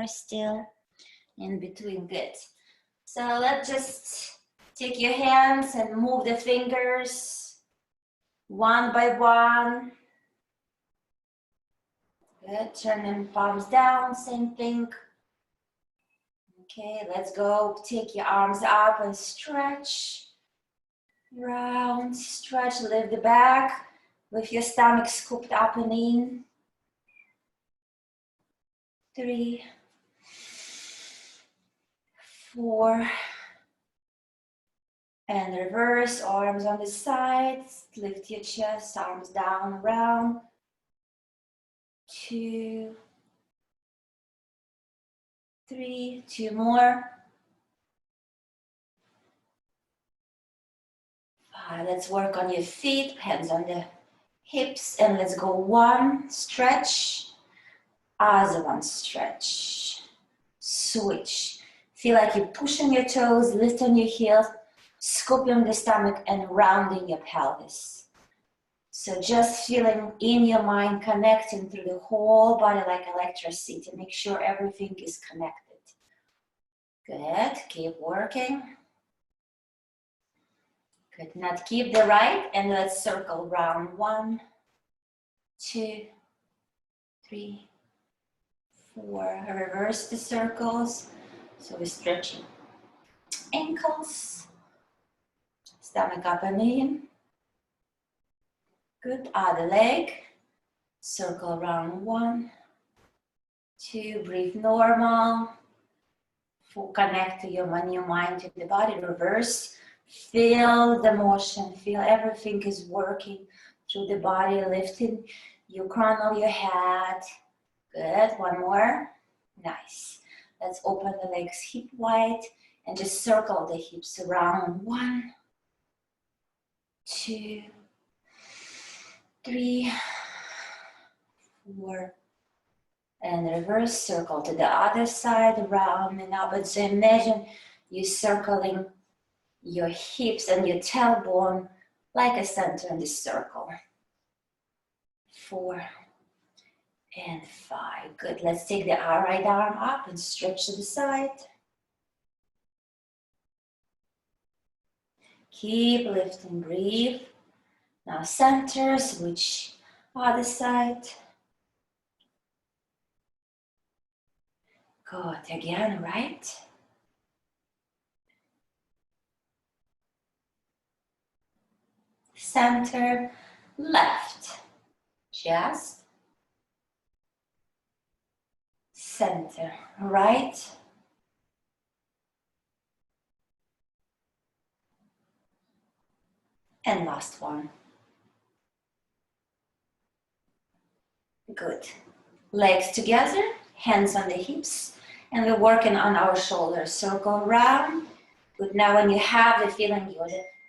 camera still. In between, good. So let's just take your hands and move the fingers one by one. Good, turn them palms down, same thing. Okay, let's go. Take your arms up and stretch. Round, stretch, lift the back with your stomach scooped up and in. 3, 4, and reverse, arms on the sides, lift your chest, arms down, round. 2, 3, 2 more. 5, let's work on your feet, hands on the hips, and let's go 1, stretch, other one, stretch, switch. Feel like you're pushing your toes, lifting your heels, scooping the stomach and rounding your pelvis. So just feeling in your mind, connecting through the whole body like electricity to make sure everything is connected. Good, keep working. Good, now keep the right and let's circle round. 1, 2, 3, 4. Reverse the circles. So we're stretching ankles, stomach up and in. Good, other leg. Circle around. 1, 2, breathe normal. Connect to your mind, to the body. Reverse. Feel the motion. Feel everything is working through the body, lifting your crown of your head. Good. One more. Nice. Let's open the legs hip wide and just circle the hips around. 1, 2, 3, 4, and reverse circle to the other side, round and up. And so imagine you circling your hips and your tailbone like a center in the circle. 4 and 5. Good. Let's take the right arm up and stretch to the side. Keep lifting, breathe. Now center, switch other side. Good, again, right. Center, left. Just. Center, right. And last one. Good. Legs together, hands on the hips, and we're working on our shoulders. Circle around. Good. Now when you have the feeling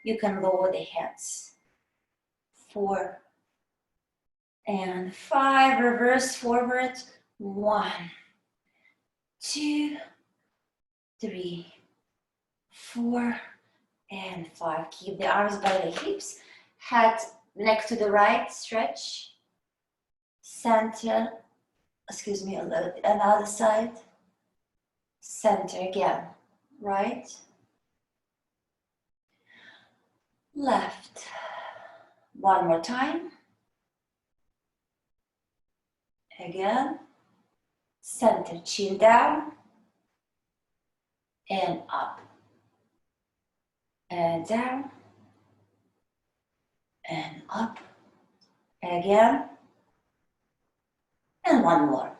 you can lower the hands. 4 and 5. Reverse forward. 1, 2, 3, 4, and 5. Keep the arms by the hips. Head neck to the right. Stretch. Center. Excuse me, another side. Center again. Right. Left. One more time. Again. Center, chin down. And up. And down. And up. Again. And one more.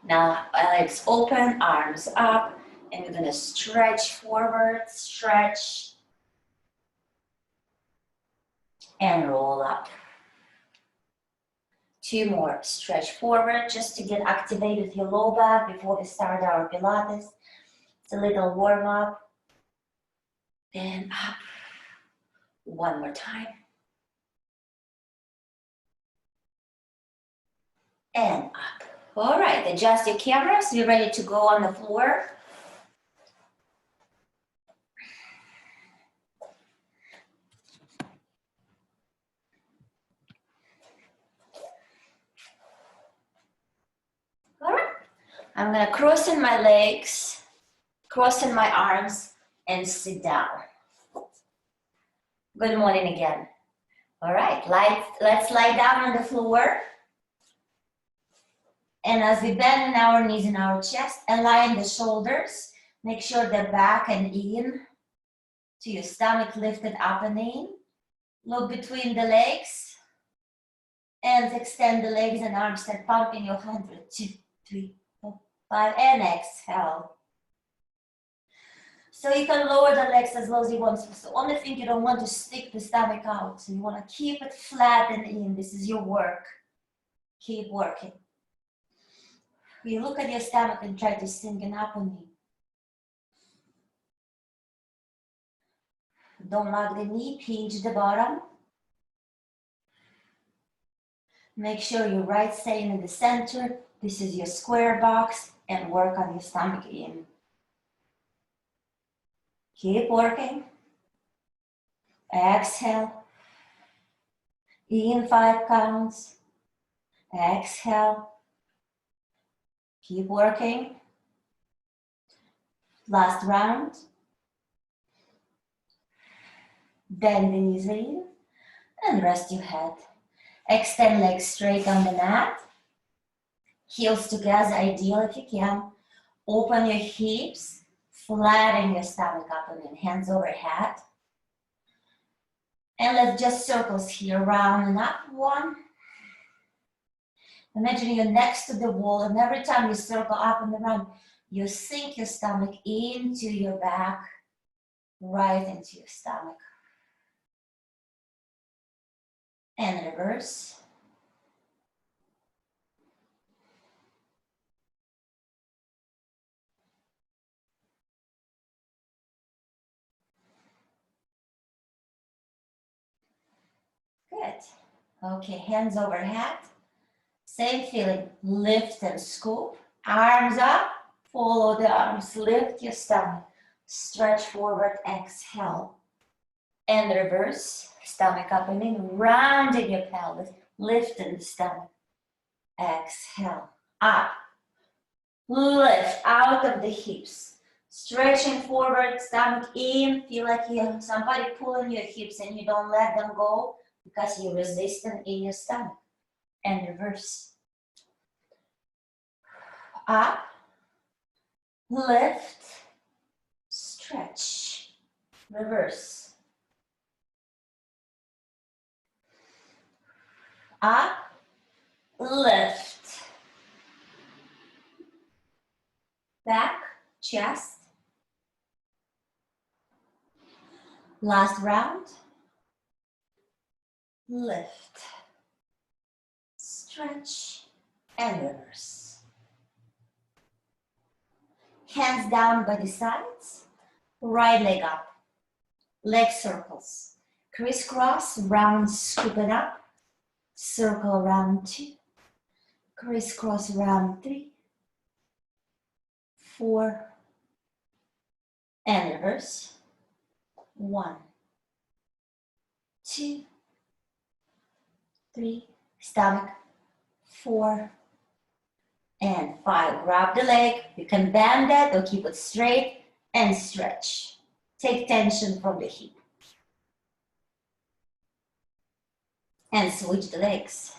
Now legs open, arms up, and we're gonna stretch forward, stretch, and roll up. 2 more, stretch forward just to get activated your low back before we start our Pilates. It's a little warm up. And up. One more time. And up. All right, adjust your cameras. We're ready to go on the floor. I'm gonna cross in my legs, cross in my arms, and sit down. Good morning again. All right, let's lie down on the floor. And as we bend in our knees and our chest, align the shoulders. Make sure the back and in to your stomach lifted up and in. Look between the legs and extend the legs and arms. Start pumping your 100, 2, 3, 4, 5, and exhale. So you can lower the legs as low as you want. So the only thing you don't want to stick the stomach out. So you want to keep it flat and in. This is your work. Keep working. You look at your stomach and try to sink it up on you. Don't lock the knee, pinch the bottom. Make sure your right staying in the center. This is your square box, and work on your stomach in. Keep working. Exhale. In 5 counts. Exhale. Keep working. Last round. Bend the knees in and rest your head. Extend legs straight on the mat. Heels together, ideal if you can. Open your hips, flatten your stomach up and in, hands overhead. And let's just circles here, round and up. 1. Imagine you're next to the wall, and every time you circle up and around, you sink your stomach into your back, right into your stomach. And reverse. Good. Okay, hands overhead. Same feeling. Lift and scoop. Arms up. Follow the arms. Lift your stomach. Stretch forward. Exhale. And reverse. Stomach up and in. Rounding your pelvis. Lifting the stomach. Exhale. Up. Lift out of the hips. Stretching forward. Stomach in. Feel like you have somebody pulling your hips and you don't let them go because you're resistant in your stomach. And reverse. Up. Lift. Stretch. Reverse. Up. Lift. Back. Chest. Last round. Lift. Stretch. And reverse. Hands down by the sides. Right leg up. Leg circles. Crisscross, round, scoop it up. Circle around 2. Crisscross around 3. 4. And reverse. 1. 2. 3. Stomach. 4. And 5. Grab the leg. You can bend that or keep it straight and stretch. Take tension from the hip. And switch the legs.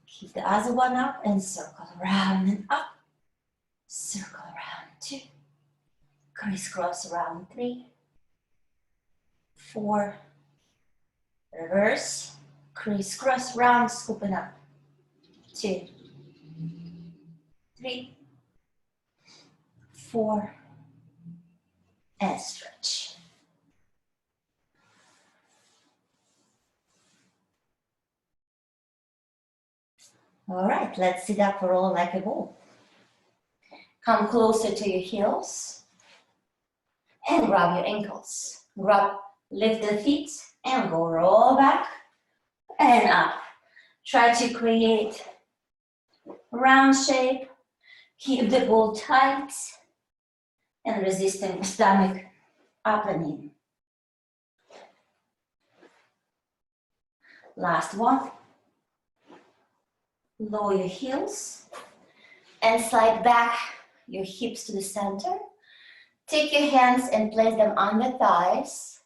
Keep the other one up and circle around and up. Circle around 2. Crisscross around 3. 4. Reverse. Crisscross round, scooping up. 2. 3. 4. And stretch. All right, let's sit up for roll like a ball. Come closer to your heels and grab your ankles. Lift the feet and go roll back and up. Try to create round shape. Keep the ball tight and resisting stomach up and in. Last one. Lower your heels. And slide back your hips to the center. Take your hands and place them on the thighs.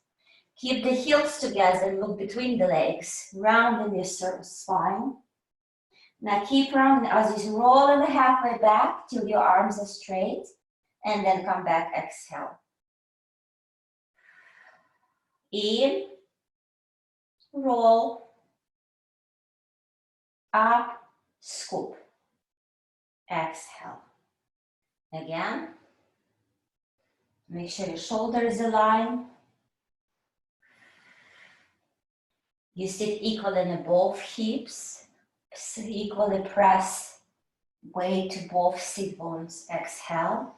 Keep the heels together, look between the legs, rounding your spine. Now keep rounding as you roll in the halfway back till your arms are straight, and then come back, exhale. In, roll, up, scoop, exhale. Again, make sure your shoulders align. You sit equal in both hips, equally press weight to both sit bones, exhale.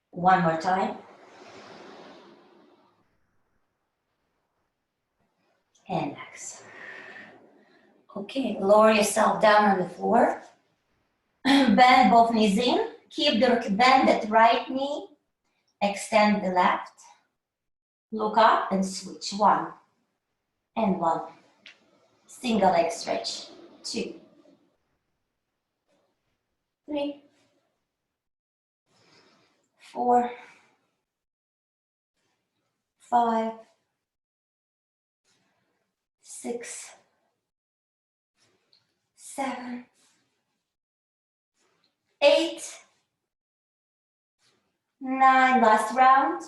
One more time. And exhale. Okay, lower yourself down on the floor. Bend both knees in. Keep the bended right knee. Extend the left. Look up and switch. 1 and 1. Single leg stretch. 2, 3, 4, 5, 6, 7, 8, 9. Last round.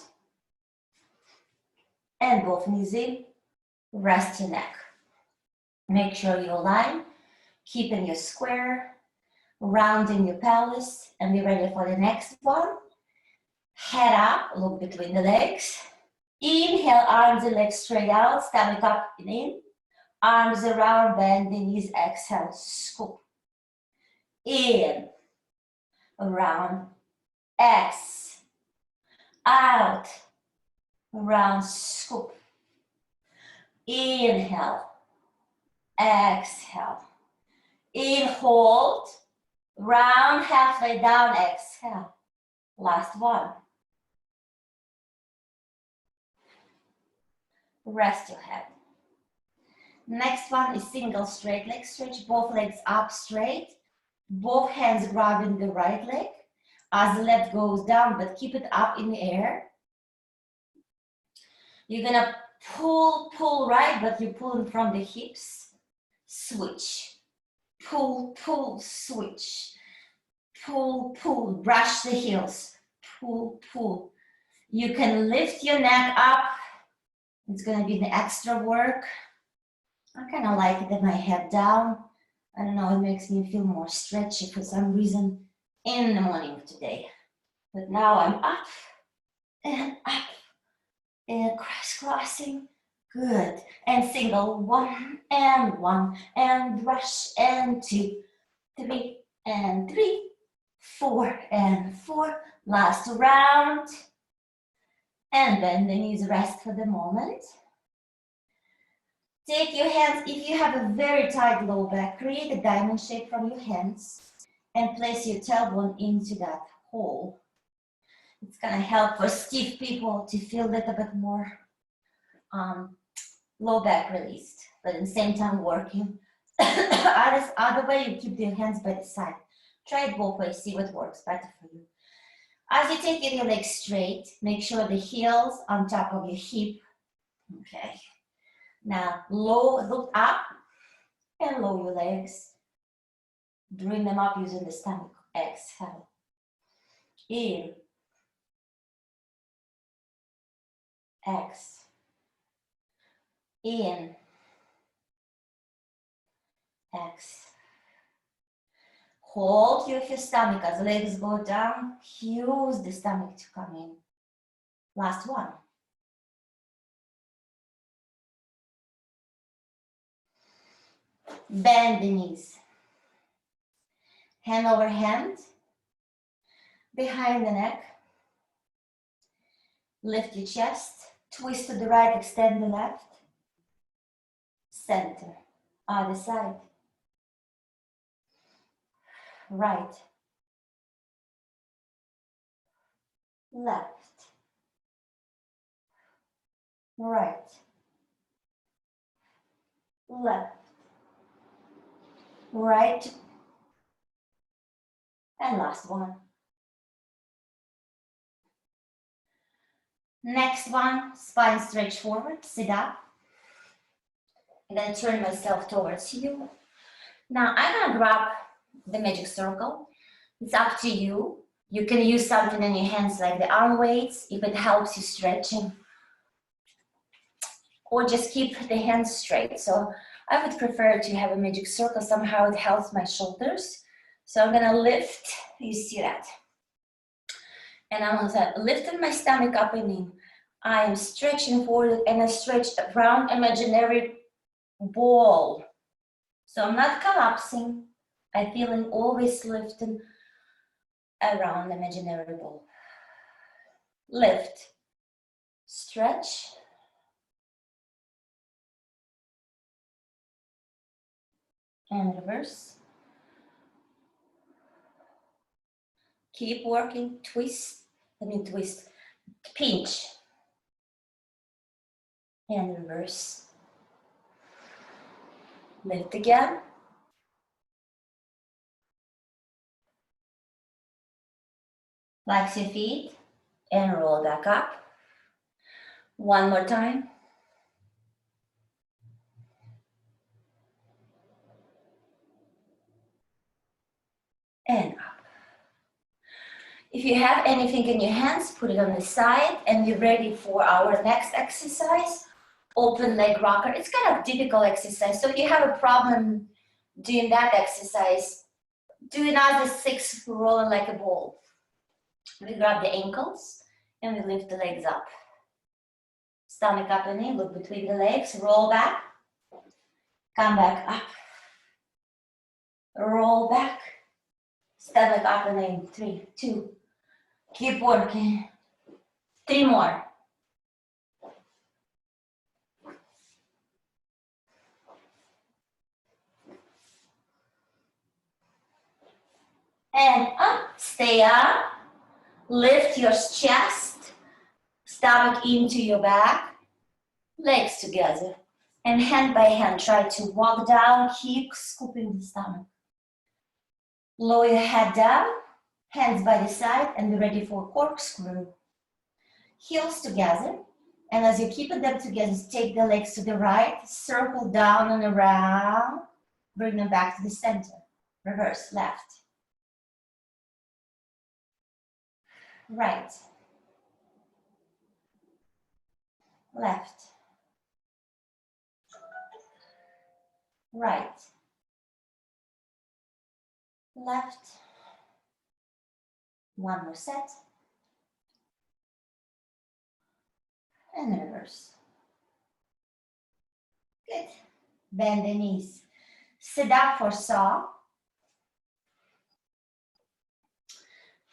And both knees in. Rest your neck. Make sure you align, keeping your square, rounding your pelvis, and be ready for the next one. Head up, look between the legs. Inhale, arms and legs straight out, stomach up and in. Arms around, bend the knees, exhale, scoop. In, around, X. Out, around, scoop. Inhale, exhale. In, hold, round, halfway down, exhale. Last one. Rest your head. Next one is single straight leg stretch. Both legs up straight. Both hands grabbing the right leg as the left goes down, but keep it up in the air. You're gonna pull right, but you're pulling from the hips. Switch. Pull, switch. Pull, brush the heels. Pull. You can lift your neck up. It's gonna be the extra work. I kind of like it with my head down. I don't know, it makes me feel more stretchy for some reason in the morning today. But now I'm up and crisscrossing. Good. And single, 1 and 1 and brush and 2, 3 and 3, 4 and 4. Last round. And bend the knees, rest for the moment. Take your hands, if you have a very tight low back, create a diamond shape from your hands and place your tailbone into that hole. It's gonna help for stiff people to feel a little bit more low back released, but at the same time working. Other way, you keep your hands by the side. Try it both ways, see what works better for you. As you take your legs straight, make sure the heels on top of your hip. Okay. Now, look up and lower your legs. Bring them up using the stomach. Exhale. In. X. In. X. Hold your stomach as legs go down. Use the stomach to come in. Last one. Bend the knees. Hand over hand. Behind the neck. Lift your chest. Twist to the right, extend the left. Center. Other side. Right. Left. Right. Left. Right. And last one. Next one, spine stretch forward, sit up. I'm gonna turn myself towards you. Now I'm gonna grab the magic circle. It's up to you. You can use something in your hands like the arm weights if it helps you stretching. Or just keep the hands straight. So I would prefer to have a magic circle. Somehow it helps my shoulders. So I'm gonna lift, you see that? And I'm lifting my stomach up and in. I am stretching forward and I stretch around imaginary ball. So I'm not collapsing. I'm feeling always lifting around the imaginary ball. Lift, stretch, and reverse. Keep working, twist, pinch, and reverse. Lift again. Flex your feet and roll back up. One more time. And up. If you have anything in your hands, put it on the side and we're ready for our next exercise. Open leg rocker. It's kind of difficult exercise. So if you have a problem doing that exercise, do another 6 rolling like a ball. We grab the ankles and we lift the legs up. Stomach up and in, look between the legs, roll back, come back up, roll back, stomach up and in, 3, 2, keep working, 3 more. And up, stay up, lift your chest, stomach into your back, legs together. And hand by hand, try to walk down, keep scooping the stomach. Lower your head down, hands by the side, and be ready for corkscrew. Heels together, and as you keep them together, take the legs to the right, circle down and around, bring them back to the center. Reverse, left. Right. Left. Right. Left. One more set. And reverse. Good. Bend the knees. Sit up for saw.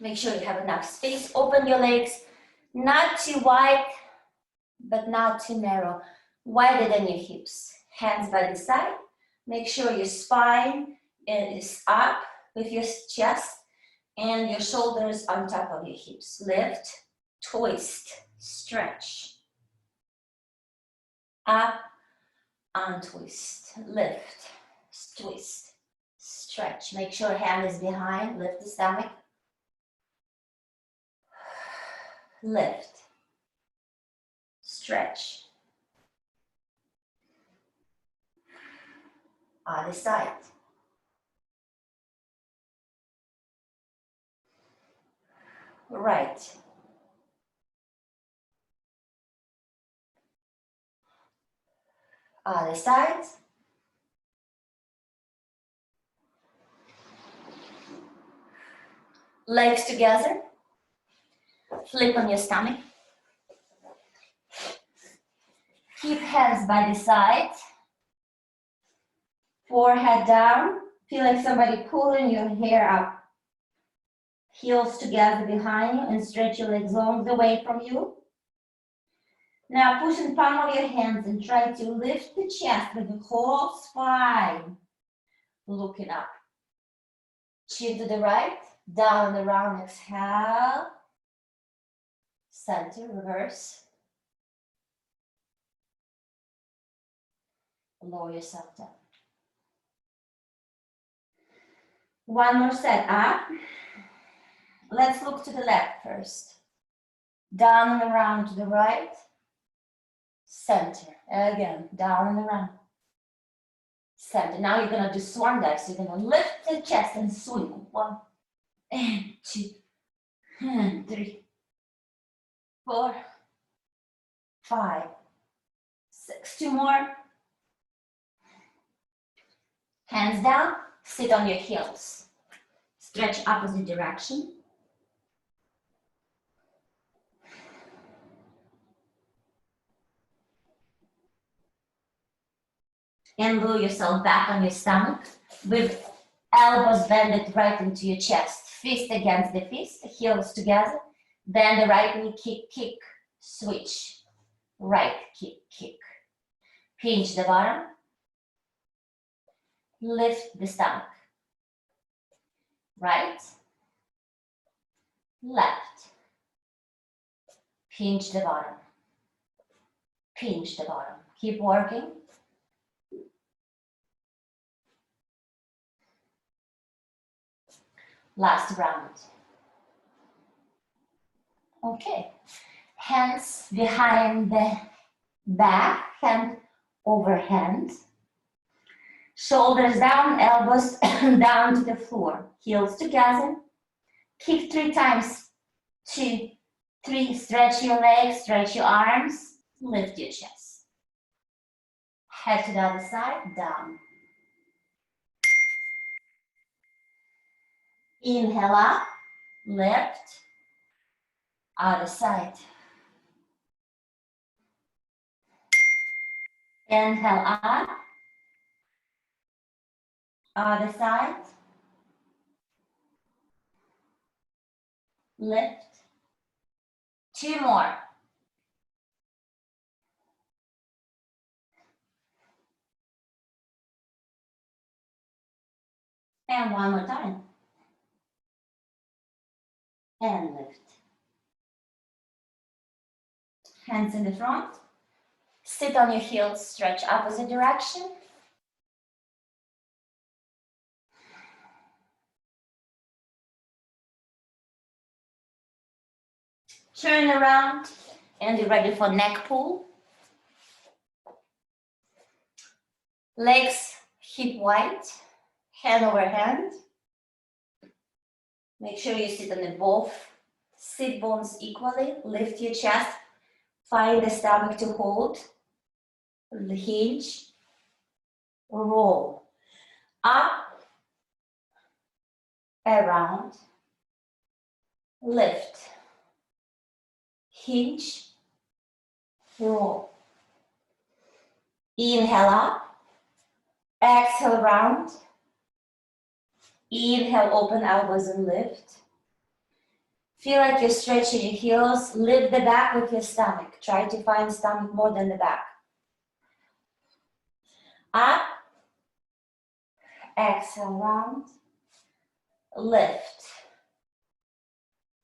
Make sure you have enough space. Open your legs, not too wide, but not too narrow. Wider than your hips. Hands by the side. Make sure your spine is up with your chest and your shoulders on top of your hips. Lift, twist, stretch. Up, untwist, lift, twist, stretch. Make sure hand is behind, lift the stomach. Lift, stretch. Other side. Right. Other side. Legs together. Flip on your stomach. Keep hands by the side. Forehead down. Feel like somebody pulling your hair up. Heels together behind you and stretch your legs long away from you. Now push in palm of your hands and try to lift the chest with the whole spine. Looking up. Chin to the right, down and around, exhale. Center, reverse. Lower yourself down. One more set, up. Let's look to the left first. Down and around to the right. Center. Again, down and around. Center. Now you're gonna do swan dives. You're gonna lift the chest and swing. 1 and 2 and 3, 4, 5, 6. 2 more. Hands down. Sit on your heels. Stretch opposite direction. And roll yourself back on your stomach with elbows bended right into your chest. Fist against the fist, heels together. Bend the right knee, kick, kick, switch. Right, kick, kick. Pinch the bottom. Lift the stomach. Right, left. Pinch the bottom. Pinch the bottom. Keep working. Last round. Okay. Hands behind the back, hand over hand. Shoulders down, elbows down to the floor. Heels together. Kick 3 times. 2, 3. Stretch your legs, stretch your arms. Lift your chest. Head to the other side, down. Inhale up, lift. Other side. Inhale up. Other side. Lift. 2 more. And 1 more time. And lift. Hands in the front. Sit on your heels, stretch opposite direction. Turn around and be ready for neck pull. Legs hip wide, hand over hand. Make sure you sit on the both sit bones equally. Lift your chest. Find the stomach to hold. Hinge. Roll. Up. Around. Lift. Hinge. Roll. Inhale up. Exhale round. Inhale, open elbows and lift. Feel like you're stretching your heels. Lift the back with your stomach. Try to find the stomach more than the back. Up. Exhale round. Lift.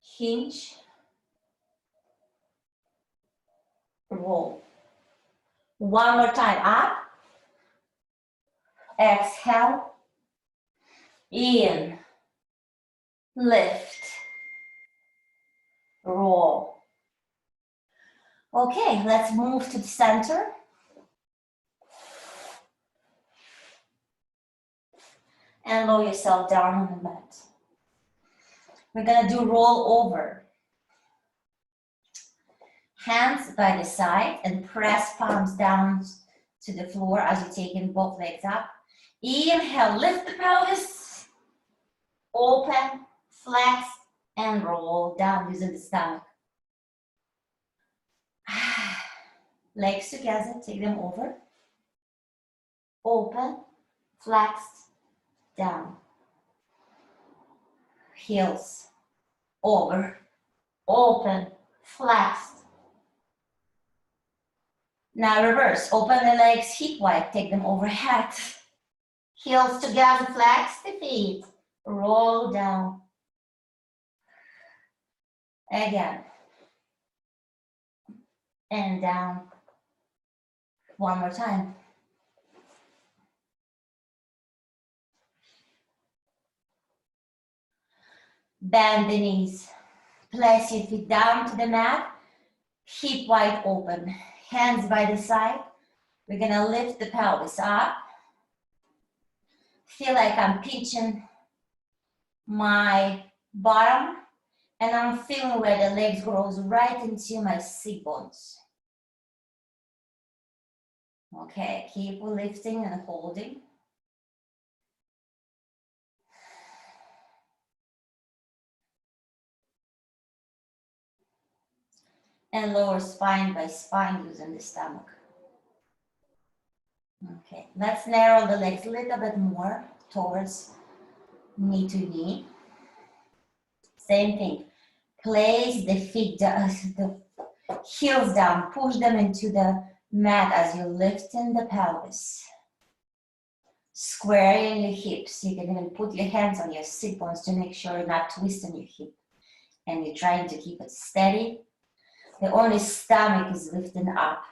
Hinge. Roll. 1 more time. Up. Exhale. In. Lift. Roll. Okay, let's move to the center. And lower yourself down on the mat. We're gonna do roll over. Hands by the side and press palms down to the floor as you take in both legs up. Inhale, lift the pelvis. Open, flex, and roll down using the stomach. Legs together, take them over. Open, flex, down. Heels over, open, flexed. Now reverse, open the legs hip wide, take them overhead. Heels together, flex the feet, roll down. Again. And down. 1 more time. Bend the knees. Place your feet down to the mat. Hip wide open. Hands by the side. We're gonna lift the pelvis up. Feel like I'm pinching my bottom, and I'm feeling where the legs grows right into my sit bones. Okay, keep lifting and holding. And lower spine by spine using the stomach. Okay, let's narrow the legs a little bit more towards knee to knee. Same thing. Place the feet down, the heels down, push them into the mat as you're lifting the pelvis. Squaring your hips. You can even put your hands on your sit bones to make sure you're not twisting your hip. And you're trying to keep it steady. The only stomach is lifting up.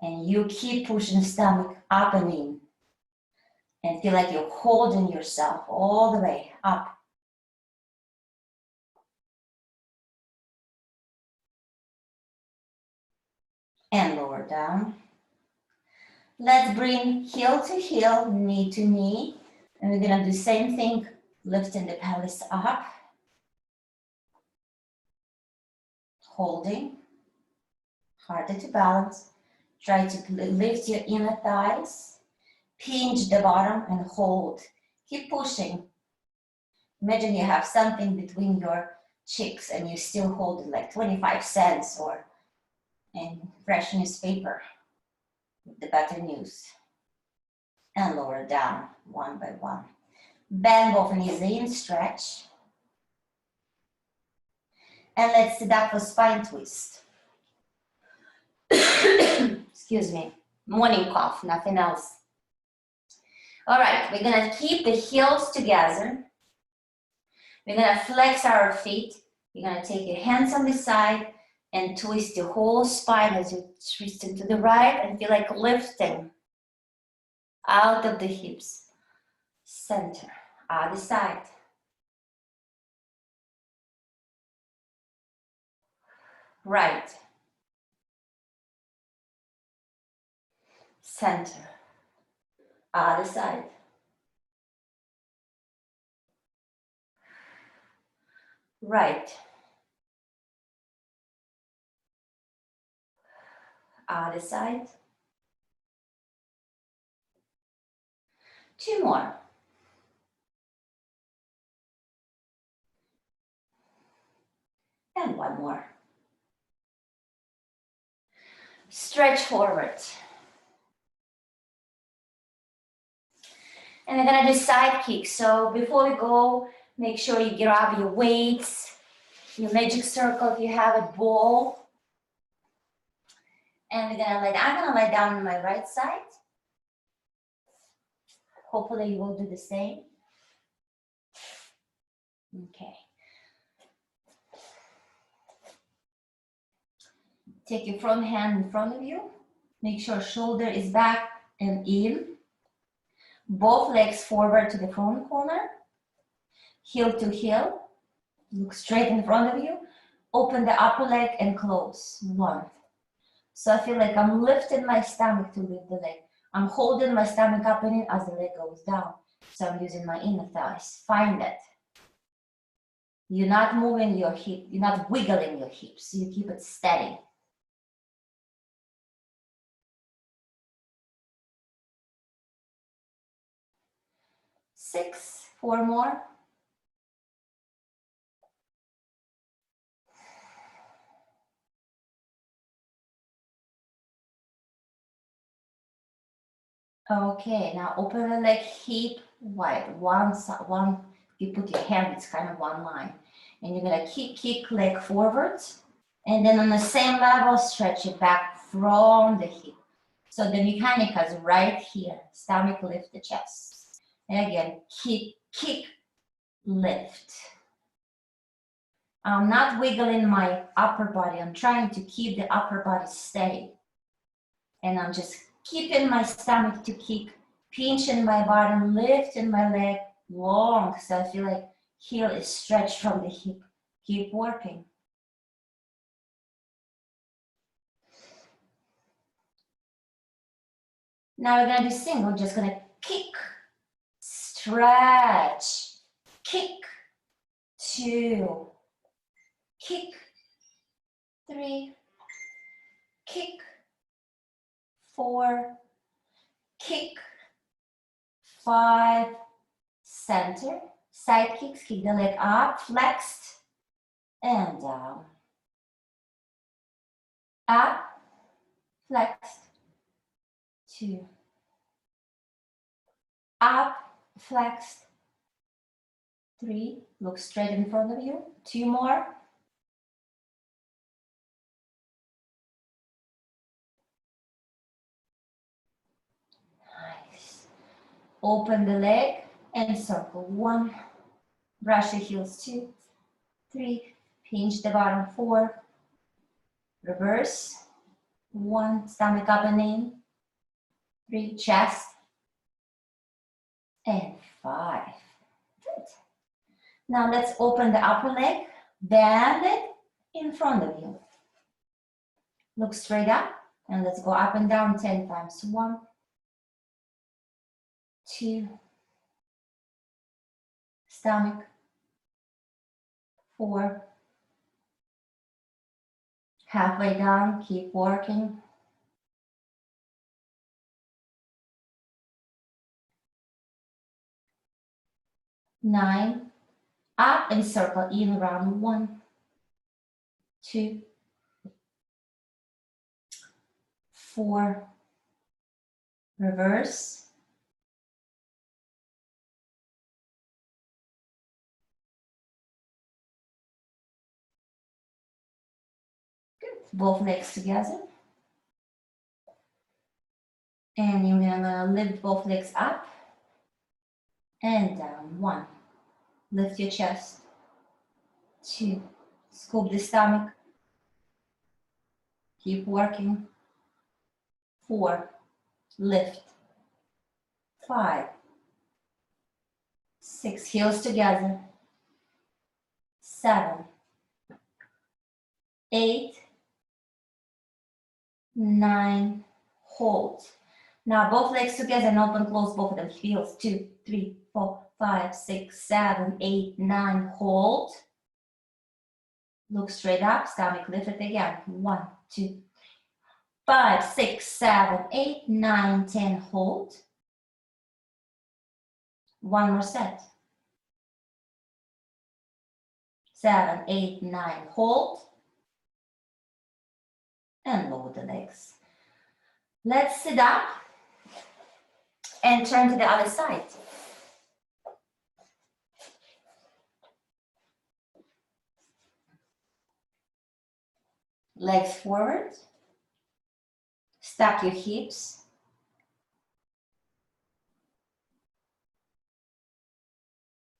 And you keep pushing the stomach up and in. And feel like you're holding yourself all the way up. And lower down. Let's bring heel to heel, knee to knee. And we're gonna do the same thing, lifting the pelvis up. Holding, harder to balance. Try to lift your inner thighs. Pinch the bottom and hold. Keep pushing. Imagine you have something between your cheeks and you still hold it like 25 cents or in fresh newspaper with the better news. And lower down one by one. Bend both knees in, stretch. And let's sit up for spine twist. Excuse me, morning cough, nothing else. All right, we're gonna keep the heels together. We're gonna flex our feet. You're gonna take your hands on the side and twist your whole spine as you twist it to the right and feel like lifting out of the hips. Center, other side. Right. Center, other side. Right. Other side. Two more. And one more. Stretch forward. And we're gonna do side kicks. So before we go, make sure you grab your weights, your magic circle if you have a ball. And we're gonna I'm gonna lie down on my right side. Hopefully you will do the same. Okay. Take your front hand in front of you. Make sure shoulder is back and in. Both legs forward to the front corner. Heel to heel. Look straight in front of you. Open the upper leg and close. One. So I feel like I'm lifting my stomach to lift the leg. I'm holding my stomach up and in as the leg goes down. So I'm using my inner thighs. Find it. You're not moving your hip. You're not wiggling your hips. You keep it steady. Six, four more. Okay, now open the leg hip wide. One, you put your hand, it's kind of one line. And you're gonna kick leg forward. And then on the same level, stretch it back from the hip. So the mechanic is right here. Stomach, lift the chest. And again, kick, lift. I'm not wiggling my upper body. I'm trying to keep the upper body steady. And I'm just keeping my stomach to kick, pinching my bottom, lifting my leg long. So I feel like Heel is stretched from the hip. Keep working. Now we're gonna do single, just gonna kick, stretch, kick, 2, kick, 3, kick, 4, kick, 5, center, side kicks, kick the leg up, flexed, and down. Up, flexed, 2. Up, flexed, 3. Look straight in front of you. 2 more. Nice. Open the leg and circle. 1. Brush your heels. 2, 3. Pinch the bottom. 4. Reverse. 1. Stomach up and in. 3. Chest. And 5. Good. Now let's open the upper leg. Bend it in front of you. Look straight up. And let's go up and down 10 times. 1, 2, stomach, 4, halfway down, keep working. 9, up and circle in around. 1, 2, 4, reverse. Good. Both legs together. And you're gonna lift both legs up and down. 1, lift your chest. 2, scoop the stomach. Keep working. 4, lift. 5, 6, heels together. 7, 8, 9, hold. Now both legs together and open, close both of them. Heels. 2, 3, 4, 5, 6, 7, 8, 9, hold. Look straight up, stomach lifted again. 1, 2, 5, 6, 7, 8, 9, 10, hold. 1 more set. 7, 8, 9, hold. And lower the legs. Let's sit up and turn to the other side. Legs forward. Stack your hips.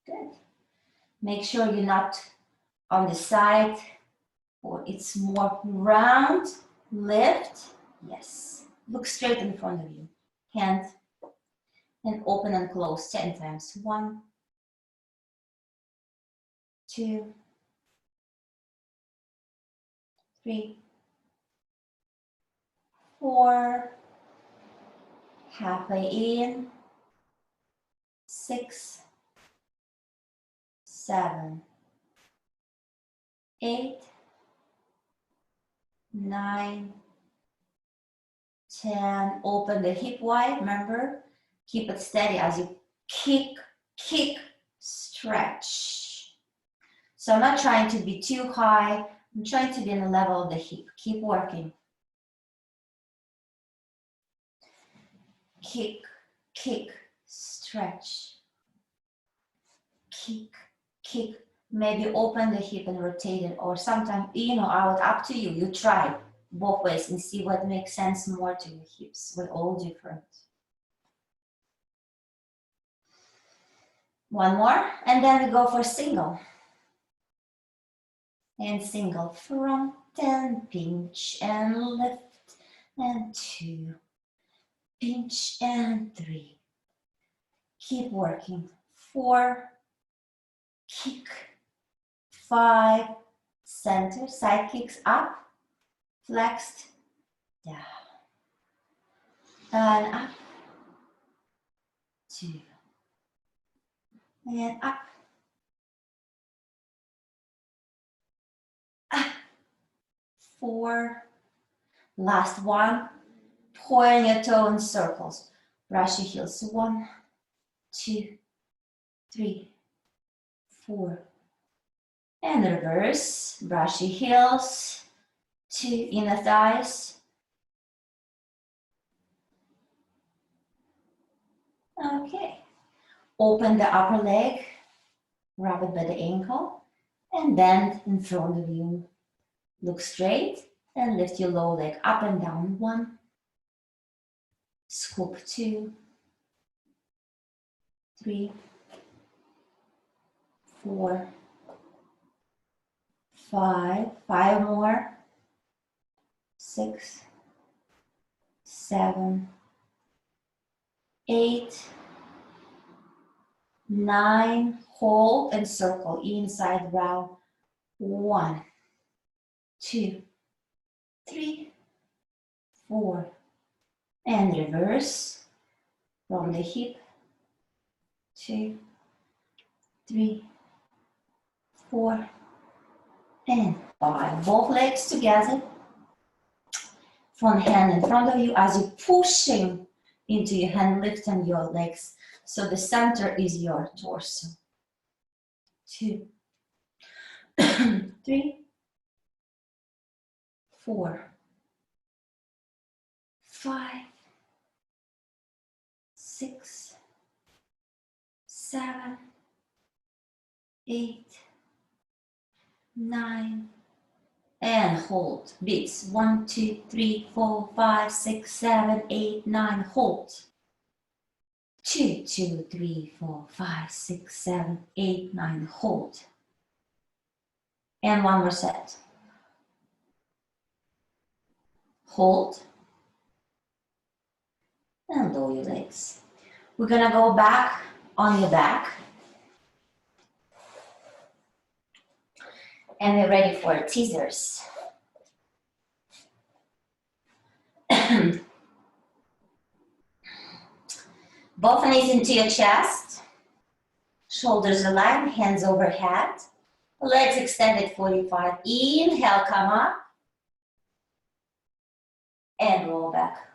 Good. Make sure you're not on the side, or it's more round. Lift. Yes. Look straight in front of you. Hand. And open and close 10 times. 1, 2, 3, 4, halfway in, 6, 7, 8, 9, 10. Open the hip wide. Remember, keep it steady as you kick, kick, stretch. So I'm not trying to be too high. I'm trying to be in the level of the hip. Keep working. Kick, kick, stretch. Kick, kick. Maybe open the hip and rotate it, or sometimes in or out, up to you. You try both ways and see what makes sense more to your hips. We're all different. 1 more, and then we go for single. And single front and pinch and lift, and 2, pinch and 3. Keep working. 4, kick, 5, center, side kicks up, flexed, down, and up, 2, and up, 4, last one, point your toe in circles, brush your heels, 1, 2, 3, 4, and reverse, brush your heels, 2, inner thighs, okay, open the upper leg, grab it by the ankle, and bend in front of you, look straight, and lift your lower leg up and down, 1, scoop, 2, 3, 4, 5, 5 more, 6, 7, 8, 9, hold and circle inside round, 1, 2, 3, 4, and reverse from the hip, 2, 3, 4, and 5. Both legs together, front hand in front of you as you're pushing into your hand, lifting your legs. So the center is your torso. 2, 3, 4, 5, 6, 7, 8, 9, and hold. Beats. 1, 2, 3, 4, 5, 6, 7, 8, 9. Hold. 2, 2, 3, 4, 5, 6, 7, 8, 9. Hold. And one more set. Hold. And lower your legs. We're gonna go back on your back. And we're ready for teasers. Both knees into your chest, shoulders aligned, hands overhead, legs extended 45. Inhale, come up, and roll back.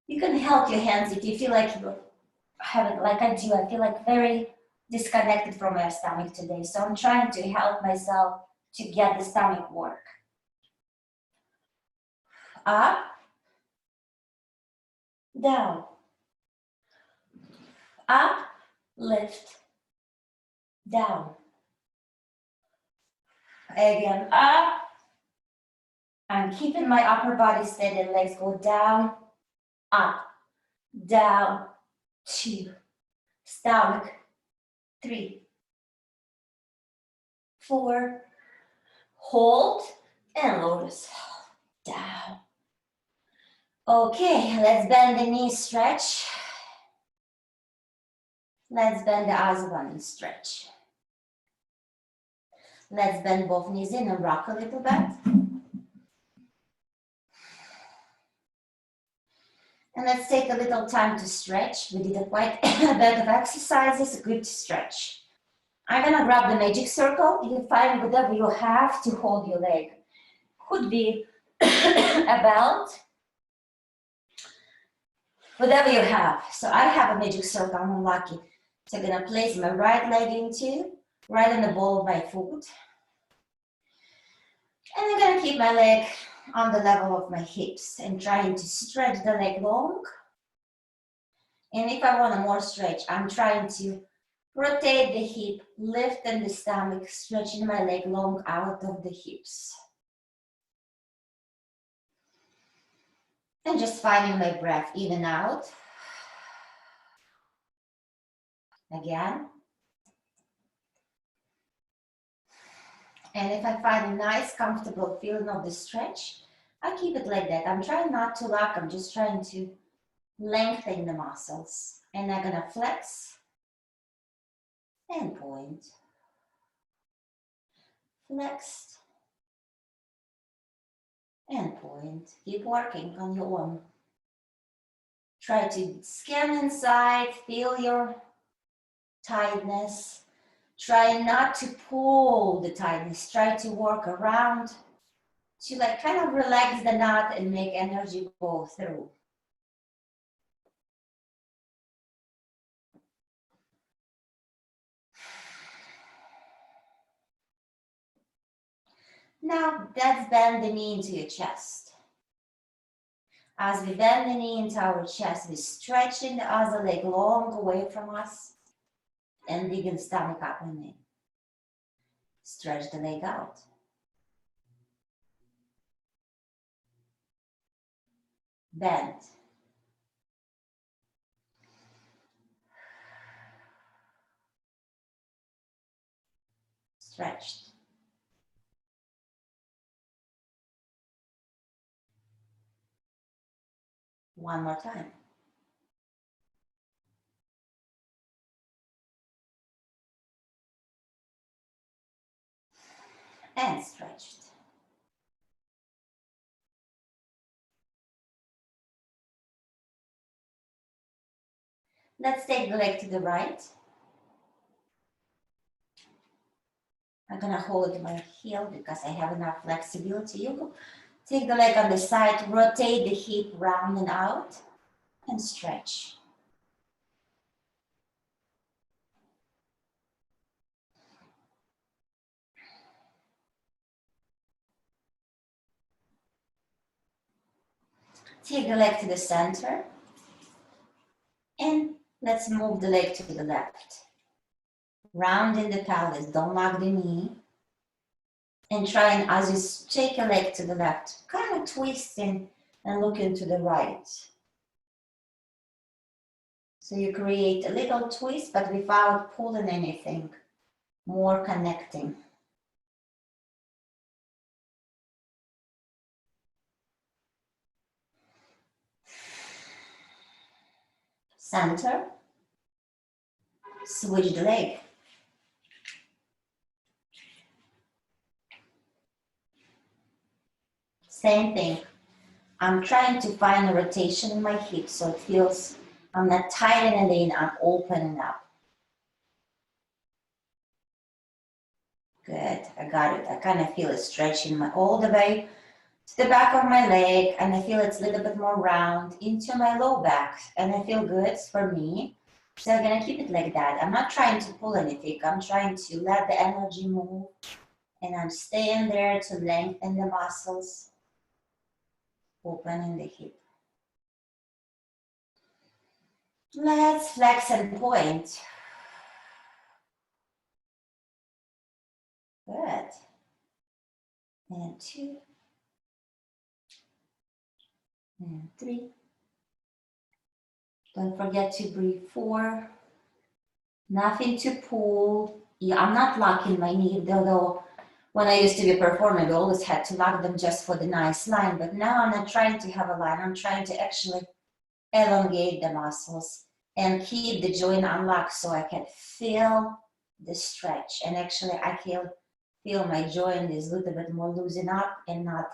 You can help your hands if you feel like you're having, like I do, I feel like very disconnected from my stomach today. So I'm trying to help myself to get the stomach work. Up, down, up, lift, down. Again, up. I'm keeping my upper body steady, legs go down, up, down, 2, stomach, 3, 4, hold, and lotus, down. Okay, let's bend the knees, stretch. Let's bend the Asvan and stretch. Let's bend both knees in and rock a little bit. And let's take a little time to stretch. We did quite a bit of exercises, good to stretch. I'm gonna grab the magic circle. You find whatever you have to hold your leg. Could be a belt, whatever you have. So I have a magic circle, I'm unlucky. So I'm gonna place my right leg into, right on the ball of my foot. And I'm gonna keep my leg on the level of my hips and trying to stretch the leg long. And if I want a more stretch, I'm trying to rotate the hip, lift in the stomach, stretching my leg long out of the hips. And just finding my breath in and out. Again. And if I find a nice, comfortable feeling of the stretch, I keep it like that. I'm trying not to lock, I'm just trying to lengthen the muscles. And I'm gonna flex and point. Flexed and point. Keep working on your own. Try to scan inside, feel your tightness. Try not to pull the tightness. Try to work around to like kind of relax the knot and make energy go through. Now let's bend the knee into your chest. As we bend the knee into our chest, we're stretching the other leg long away from us and digging stomach up and in. Stretch the leg out. Bend. Stretched. One more time. And stretched. Let's take the leg to the right. I'm gonna hold my heel because I have enough flexibility. You go. Take the leg on the side, rotate the hip round and out, and stretch. Take the leg to the center, and let's move the leg to the left. Round in the pelvis, don't lock the knee. And try and as you take a leg to the left, kind of twisting and looking to the right. So you create a little twist, but without pulling anything, more connecting. Center, switch the leg. Same thing. I'm trying to find a rotation in my hips so it feels I'm not tightening in, I'm opening up. Good, I got it. I kind of feel it stretching all the way to the back of my leg, and I feel it's a little bit more round into my low back, and I feel good for me. So I'm gonna keep it like that. I'm not trying to pull anything. I'm trying to let the energy move, and I'm staying there to lengthen the muscles, opening the hip. Let's flex and point. Good. And 2. And 3. Don't forget to breathe. 4. Nothing to pull. Yeah, I'm not locking my knee, though when I used to be a performer, we always had to lock them just for the nice line. But now I'm not trying to have a line. I'm trying to actually elongate the muscles and keep the joint unlocked so I can feel the stretch. And actually I feel my joint is a little bit more loosen up and not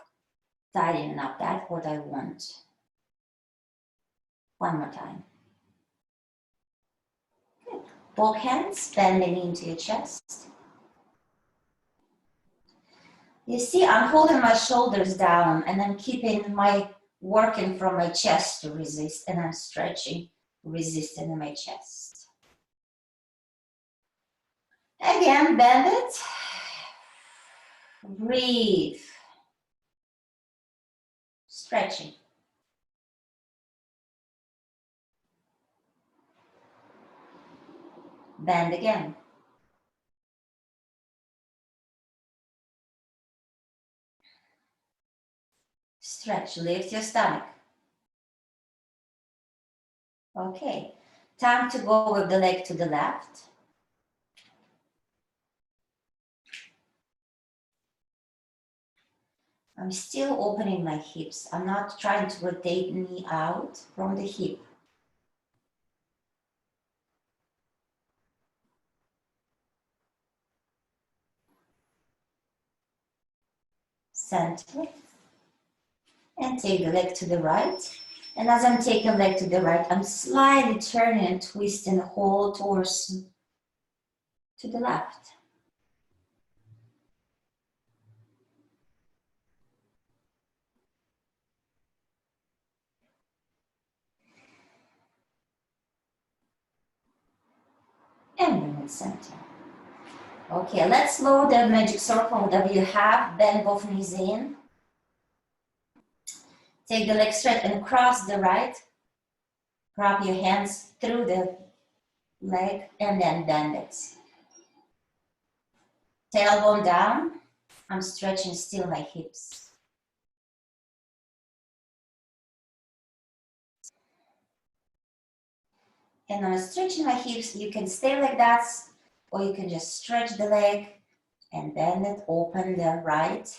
tightening up. That's what I want. One more time. Good. Both hands, bend the knee into your chest. You see, I'm holding my shoulders down and I'm keeping my working from my chest to resist, and I'm stretching, resisting in my chest. Again, bend it. Breathe. Stretching. Bend again. Stretch, lift your stomach. Okay, time to go with the leg to the left. I'm still opening my hips. I'm not trying to rotate knee out from the hip. center, and take the leg to the right. And as I'm taking the leg to the right, I'm slightly turning and twisting the whole torso to the left. And bring it center. Okay, let's lower the magic circle, whatever you have. Bend both knees in. Take the leg straight and cross the right. Wrap your hands through the leg and then bend it. Tailbone down. I'm stretching still my hips. And I'm stretching my hips. You can stay like that, or you can just stretch the leg and bend it, open the right.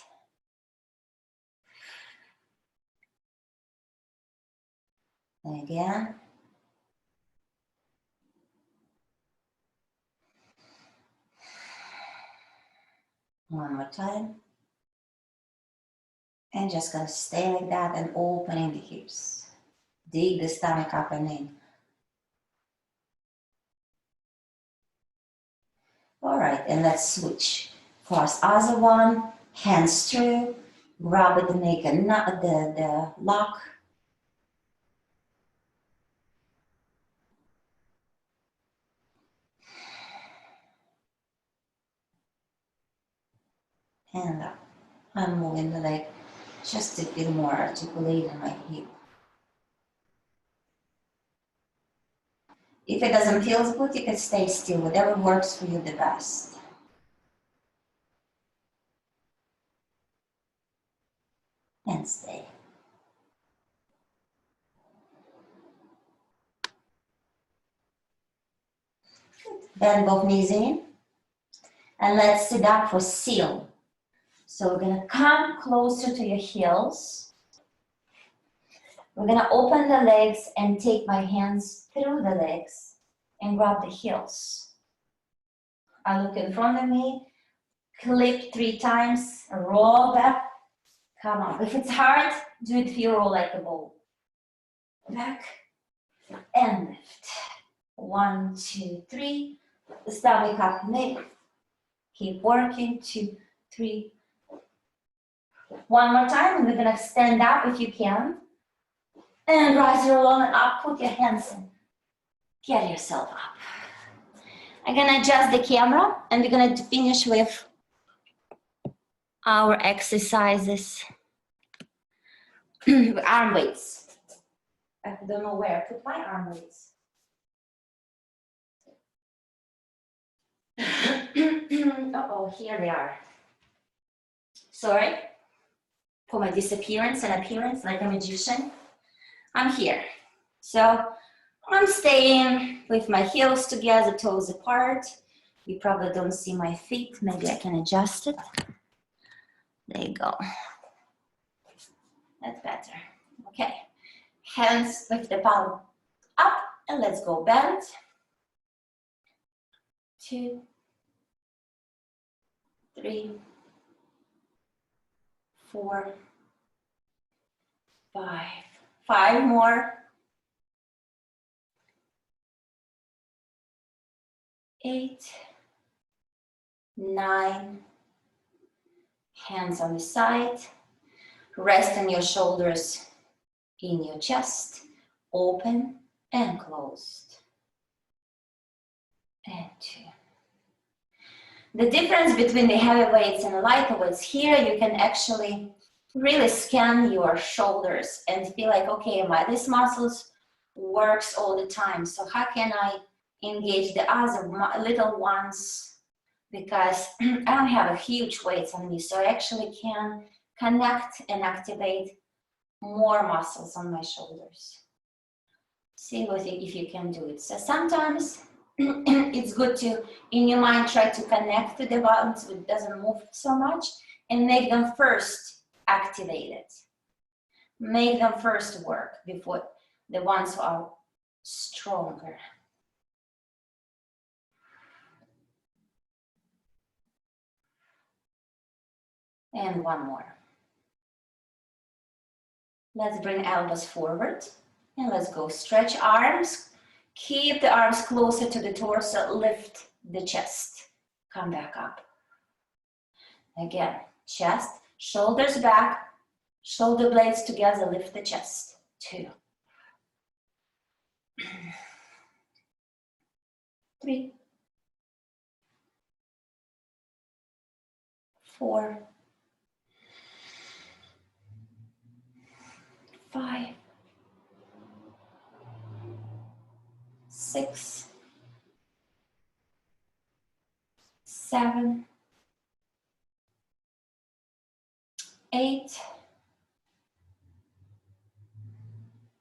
And again. One more time. And just gonna stay like that and opening the hips. Dig the stomach up and in. All right, and let's switch. First, other one, hands through, grab it and make the lock. And up. I'm moving the leg just to feel more articulated in my hip. If it doesn't feel good, you can stay still, whatever works for you the best. And stay. Bend both knees in. And let's sit up for seal. So we're gonna come closer to your heels. We're gonna open the legs and take my hands through the legs and grab the heels. I look in front of me, clip 3 times, roll back, come up. If it's hard, do it if you roll like a ball. Back and lift. 1, 2, 3. Stomach up, lift. Keep working, 2, 3. One more time, and we're gonna stand up if you can. And rise your arm up, put your hands in. Get yourself up. I'm gonna adjust the camera and we're gonna finish with our exercises. Arm weights. I don't know where I put my arm weights. Uh-oh, here they are. Sorry for my disappearance and appearance like a magician. I'm here. So I'm staying with my heels together, toes apart. You probably don't see my feet. Maybe I can adjust it. There you go. That's better. Okay. Hands with the palm up and let's go bend. 2, 3, 4, 5. 5 more. 8, 9. Hands on the side. Rest on your shoulders in your chest. Open and closed. And 2. The difference between the heavy weights and the lighter weights, here you can actually really scan your shoulders and feel like, okay, this muscles works all the time. So how can I engage the other little ones? Because I don't have a huge weights on me, so I actually can connect and activate more muscles on my shoulders. See if you can do it. So sometimes it's good to, in your mind, try to connect to the buttons so it doesn't move so much and make them first activated. Make them first work before the ones who are stronger. And one more. Let's bring elbows forward and let's go. Stretch arms. Keep the arms closer to the torso. Lift the chest. Come back up. Again, chest, shoulders back, shoulder blades together. Lift the chest. 2, 3, 4, 5, 6, 7, 8,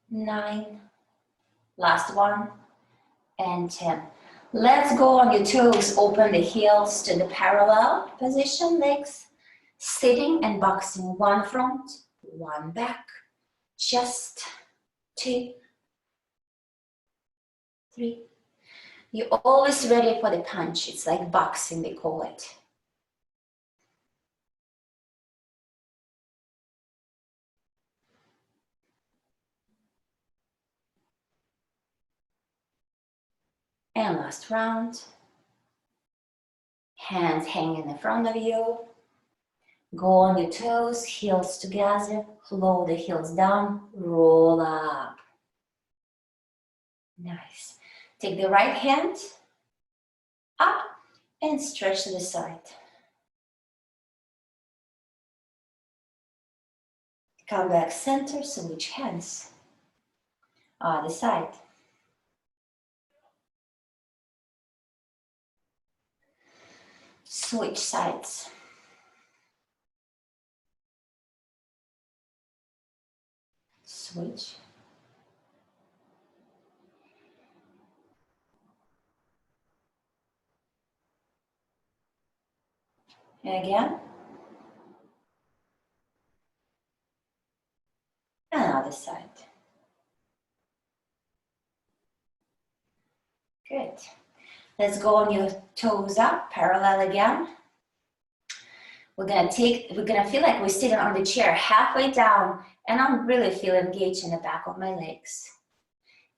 9, last one, and 10. Let's go on your toes, open the heels to the parallel position, legs sitting and boxing, one front, one back, chest, 2, 3. You're always ready for the punch. It's like boxing, they call it. And last round. Hands hanging in front of you. Go on your toes, heels together. Flow the heels down, roll up. Nice. Take the right hand up and stretch to the side. Come back center, switch hands. Other side. Switch sides. Switch. Again. Another side. Good. Let's go on your toes up, parallel again. We're gonna feel like we're sitting on the chair halfway down, and I'm really feel engaged in the back of my legs.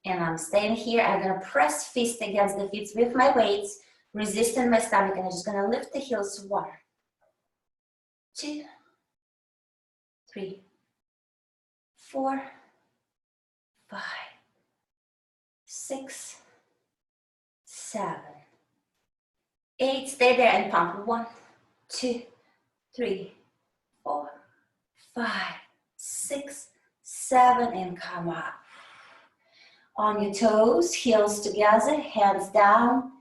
And I'm staying here. I'm gonna press fist against the feet with my weights, resisting my stomach, and I'm just gonna lift the heels. 1, 2, 3, 4, 5, 6, 7, 8. Stay there and pump. 1, 2, 3, 4, 5, 6, 7, and come up. On your toes, heels together, hands down,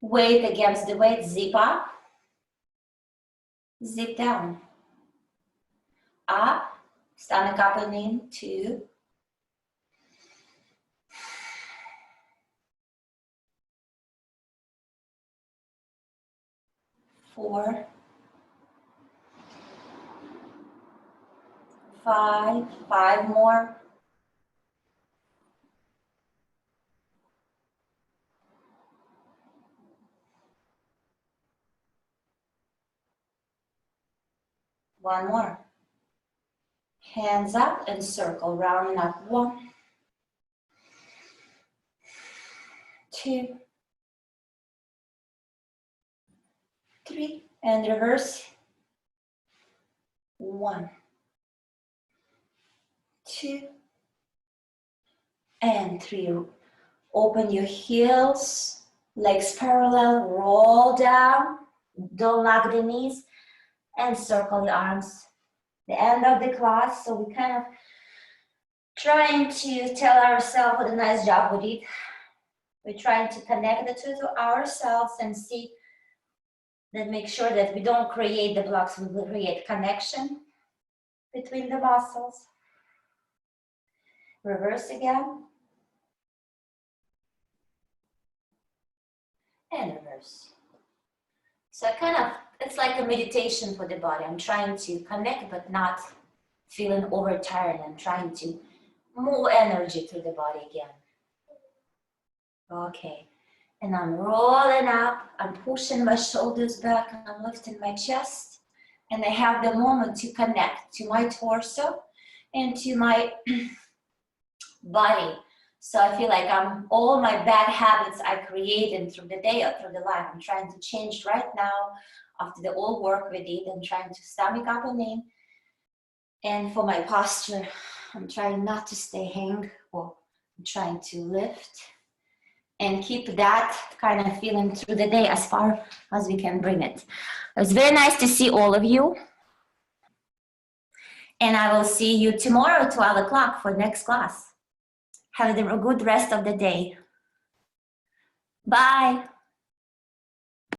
weight against the weight, zip up, zip down, up, stomach up and in, 2, 4, 5 more, 1 more. Hands up and circle, rounding up. 1, 2, 3, and reverse. 1, 2, and 3. Open your heels, legs parallel, roll down, don't lock the knees, and circle the arms. The end of the class, so we kind of trying to tell ourselves what a nice job we did. We're trying to connect the two to ourselves and see that, make sure that we don't create the blocks, we will create connection between the muscles. Reverse again. And reverse. So it's like a meditation for the body. I'm trying to connect but not feeling overtired. I'm trying to move energy through the body again. Okay, and I'm rolling up, I'm pushing my shoulders back, and I'm lifting my chest, and I have the moment to connect to my torso into my body. So I feel like all my bad habits I created through the day or through the life, I'm trying to change right now after the old work we did. I'm trying to stomach up and in. And for my posture, I'm trying not to stay hang, or I'm trying to lift and keep that kind of feeling through the day as far as we can bring it. It was very nice to see all of you. And I will see you tomorrow, 12 o'clock for next class. Have a good rest of the day. Bye.